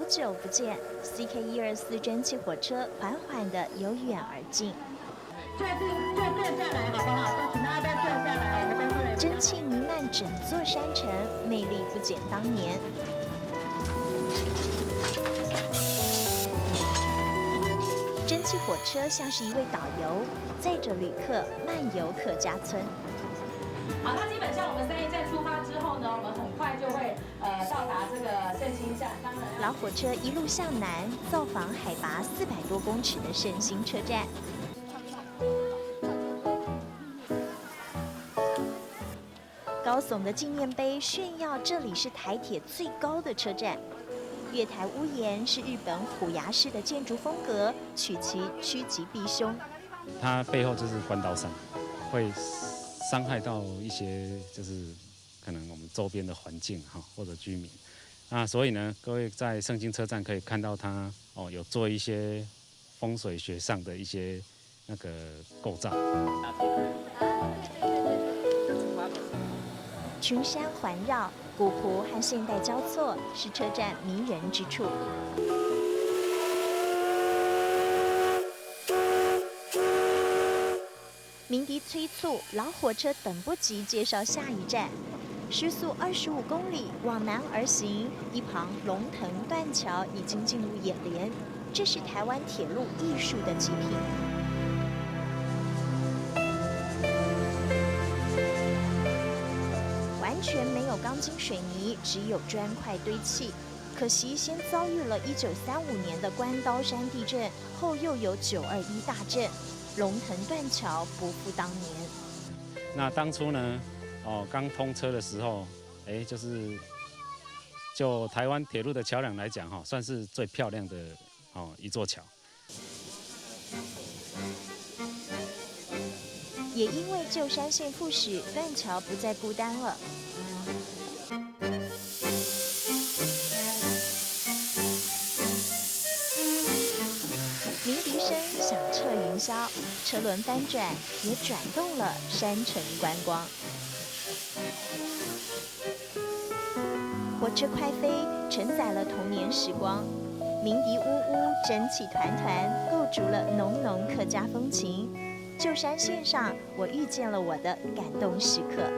好久不见 ，CK124蒸汽火车缓缓地由远而近。坐下来好不好？都请大家再坐下来，我们工作人员。蒸汽弥漫整座山城，魅力不减当年。蒸汽火车像是一位导游，载着旅客漫游客家村。好，那基本上我们3一站出发之后呢，我们很快就会到达这个圣心站。当然，老火车一路向南，造访海拔400多公尺的圣心车站。高耸的纪念碑炫耀这里是台铁最高的车站。月台屋檐是日本虎牙式的建筑风格，取其趋吉避凶。它背后就是关刀山，会伤害到一些就是可能我们周边的环境哈或者居民。那所以呢，各位在圣心车站可以看到它有做一些风水学上的一些那个构造。群山环绕，古朴和现代交错，是车站迷人之处。鸣笛催促，老火车等不及介绍下一站。时速25公里往南而行，一旁龙腾断桥已经进入眼帘，这是台湾铁路艺术的极品。完全没有钢筋水泥，只有砖块堆砌。可惜先遭遇了1935年的关刀山地震，后又有921大震，龙腾断桥不复当年。那当初呢，刚通车的时候，就台湾铁路的桥梁来讲，算是最漂亮的一座桥。也因为旧山线复驶，断桥不再孤单了。鸣笛声响彻云霄，车轮翻转，也转动了山城观光。火车快飞，承载了童年时光。鸣笛呜呜，蒸汽团团，构筑了浓浓客家风情。旧山线上，我遇见了我的感动时刻。